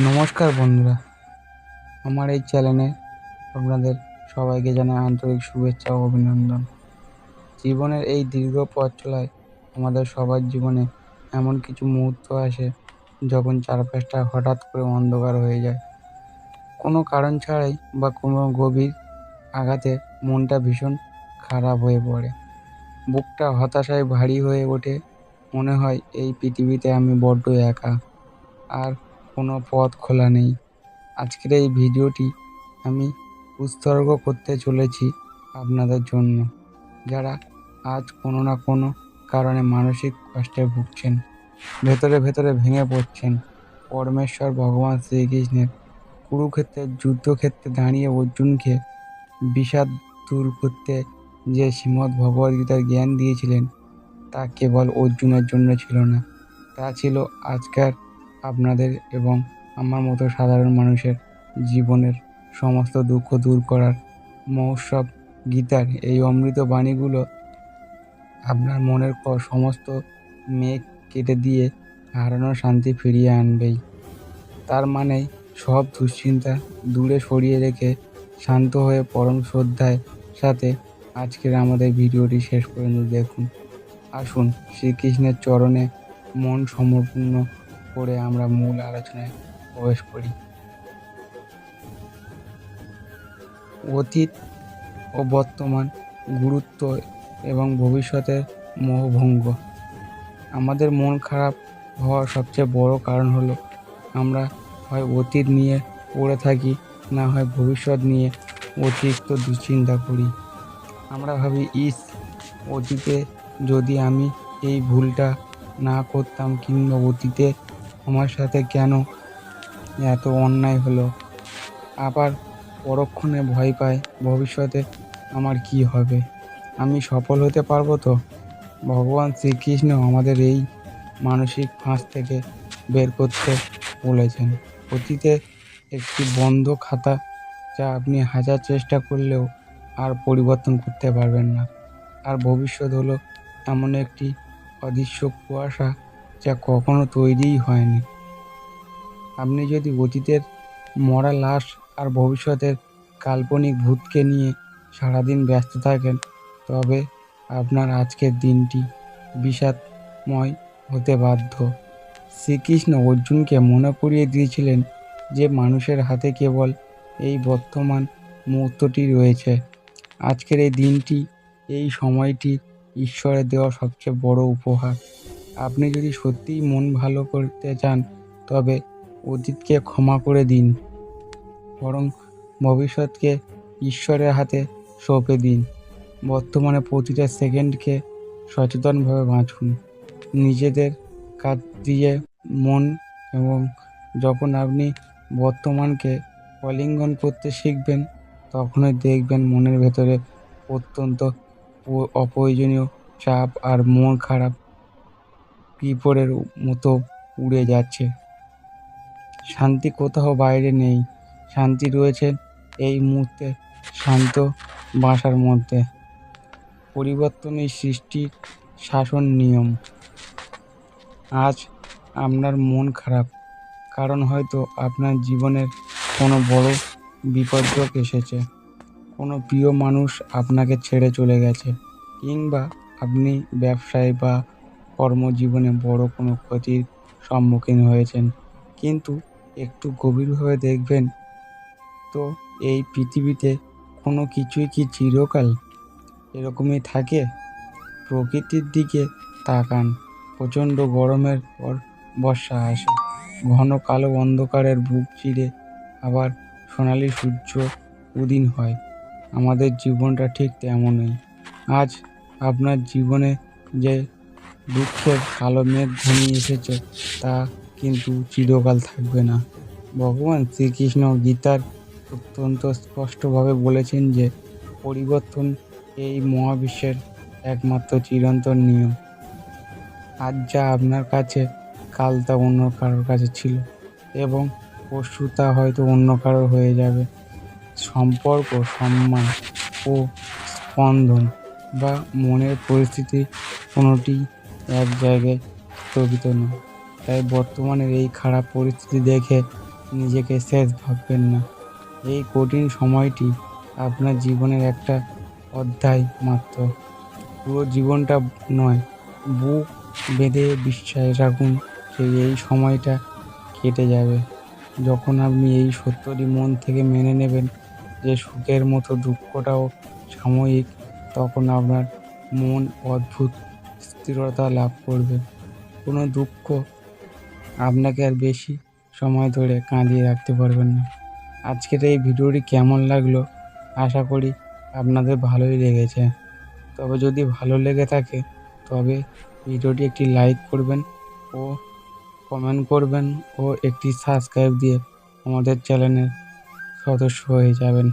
নমস্কার বন্ধুরা, আমার এই চ্যানেলে আপনাদের সবাইকে জানাই আন্তরিক শুভেচ্ছা ও অভিনন্দন। জীবনের এই দীর্ঘ পথ চলায় আমাদের সবার জীবনে এমন কিছু মুহূর্ত আসে যখন চারপাশটা হঠাৎ করে অন্ধকার হয়ে যায়। কোনো কারণ ছাড়াই বা কোনো গভীর আঘাতে মনটা ভীষণ খারাপ হয়ে পড়ে, বুকটা হতাশায় ভারী হয়ে ওঠে। মনে হয় এই পৃথিবীতে আমি বড্ড একা, আর কোনো পথ খোলা নেই। আজকের এই ভিডিওটি আমি উৎসর্গ করতে চলেছি আপনাদের জন্য, যারা আজ কোনো না কোনো কারণে মানসিক কষ্টে ভুগছেন, ভেতরে ভেতরে ভেঙে পড়ছেন। পরমেশ্বর ভগবান শ্রীকৃষ্ণের কুরুক্ষেত্রের যুদ্ধক্ষেত্রে দাঁড়িয়ে অর্জুনকে বিষাদ দূর করতে যে শ্রীমদ্ ভগবদ্গীতার জ্ঞান দিয়েছিলেন, তা কেবল অর্জুনের জন্য ছিল না, তা ছিল আজকের আপনাদের এবং আমার মতো সাধারণ মানুষের জীবনের সমস্ত দুঃখ দূর করার মহোৎসব। গীতার এই অমৃত বাণীগুলো আপনার মনের সমস্ত মেঘ কেটে দিয়ে হারানো শান্তি ফিরিয়ে আনবেই। তার মানে সব দুশ্চিন্তা দূরে সরিয়ে রেখে শান্ত হয়ে পরম শ্রদ্ধায় সাথে আজকের আমাদের ভিডিওটি শেষ পর্যন্ত দেখুন। আসুন শ্রীকৃষ্ণের চরণে মন সমর্পণ করে আমরা মূল আলোচনায় প্রবেশ করি। অতীত ও বর্তমান, গুরুত্ব এবং ভবিষ্যতের মোহভঙ্গ। আমাদের মন খারাপ হওয়ার সবচেয়ে বড় কারণ হলো আমরা হয় অতীত নিয়ে পড়ে থাকি, না হয় ভবিষ্যৎ নিয়ে অতিরিক্ত দুশ্চিন্তা করি। আমরা ভাবি, অতীতে যদি আমি এই ভুলটা না করতাম, কিংবা অতীতে আমার সাথে কেন এত অন্যায় হলো। আবার পরক্ষণে ভয় পাই, ভবিষ্যতে আমার কি হবে, আমি সফল হতে পারবো তো। ভগবান শ্রীকৃষ্ণ আমাদের এই মানসিক ফাঁস থেকে বের করতে বলেছেন। অতীতে একটি বন্ধ খাতা, যা আপনি হাজার চেষ্টা করলেও আর পরিবর্তন করতে পারবেন না। আর ভবিষ্যৎ হলো এমন একটি অদৃশ্য কুয়াশা, যা কখনো তৈরিই হয়নি। আপনি যদি অতীতের মরা লাশ আর ভবিষ্যতের কাল্পনিক ভূতকে নিয়ে সারাদিন ব্যস্ত থাকেন, তবে আপনার আজকের দিনটি বিষাদময় হতে বাধ্য। শ্রীকৃষ্ণ অর্জুনকে মনে করিয়ে দিয়েছিলেন যে মানুষের হাতে কেবল এই বর্তমান মুহূর্তটি রয়েছে। আজকের এই দিনটি, এই সময়টি ঈশ্বরের দেওয়া সবচেয়ে বড় উপহার। আপনি যদি সত্যিই মন ভালো করতে চান, তবে অতীতকে ক্ষমা করে দিন, বরং ভবিষ্যৎকে ঈশ্বরের হাতে সঁপে দিন। বর্তমানে প্রতিটা সেকেন্ডকে সচেতনভাবে বাঁচুন, নিজেদের কাজ দিয়ে মন। এবং যখন আপনি বর্তমানকে আলিঙ্গন করতে শিখবেন, তখনই দেখবেন মনের ভেতরে অত্যন্ত অপ্রয়োজনীয় চাপ আর মন খারাপ পিঁপড়ের মতো উড়ে যাচ্ছে। শান্তি কোথাও বাইরে নেই, শান্তি রয়েছে এই মুহূর্তে শান্ত বাসার মধ্যে। পরিবর্তনই সৃষ্টির শাসন নিয়ম। আজ আপনার মন খারাপ, কারণ হয়তো আপনার জীবনের কোনো বড় বিপর্যয় এসেছে, কোনো প্রিয় মানুষ আপনাকে ছেড়ে চলে গেছে, কিংবা আপনি ব্যবসায় বা কর্মজীবনে বড় কোনো ক্ষতির সম্মুখীন হয়েছেন। কিন্তু একটু গভীরভাবে দেখবেন তো, এই পৃথিবীতে কোনো কিছুই কি চিরকাল এরকমই থাকে? প্রকৃতির দিকে তাকান, প্রচণ্ড গরমের পর বর্ষা আসে, ঘন কালো অন্ধকারের বুক চিরে আবার সোনালি সূর্য উদিন হয়। আমাদের জীবনটা ঠিক তেমনই। আজ আপনার জীবনে যে দুঃখের কালো মেঘ ঘনিয়ে এসেছে, তা কিন্তু চিরকাল থাকবে না। ভগবান শ্রীকৃষ্ণ গীতার অত্যন্ত স্পষ্টভাবে বলেছেন যে পরিবর্তন এই মহাবিশ্বের একমাত্র চিরন্তন নিয়ম। আজ যা আপনার কাছে, কাল তা অন্য কারোর কাছে ছিল, এবং পরশু তা হয়তো অন্য কারোর হয়ে যাবে। সম্পর্ক, সম্মান ও স্পন্দন বা মনের পরিস্থিতি, কোনোটি এক জায়গায় স্থগিত নয়। তাই বর্তমানের এই খারাপ পরিস্থিতি দেখে নিজেকে শেষ ভাববেন না। এই কঠিন সময়টি আপনার জীবনের একটা অধ্যায় মাত্র, পুরো জীবনটা নয়। বুক বেঁধে বিশ্বাস রাখুন যে এই সময়টা কেটে যাবে। যখন আপনি এই সত্যটি মন থেকে মেনে নেবেন যে সুখের মতো দুঃখটাও সাময়িক, তখন আপনার মন অদ্ভুত স্থিরতা লাভ করবে। কোনো দুঃখ আপনাকে আর বেশি সময় ধরে কাঁদিয়ে রাখতে পারবেন না। আজকের এই ভিডিওটি কেমন লাগলো? আশা করি আপনাদের ভালোই লেগেছে। তবে যদি ভালো লেগে থাকে তবে ভিডিওটি একটি লাইক করবেন ও কমেন্ট করবেন ও একটি সাবস্ক্রাইব দিয়ে আমাদের চ্যানেলের সদস্য হয়ে যাবেন।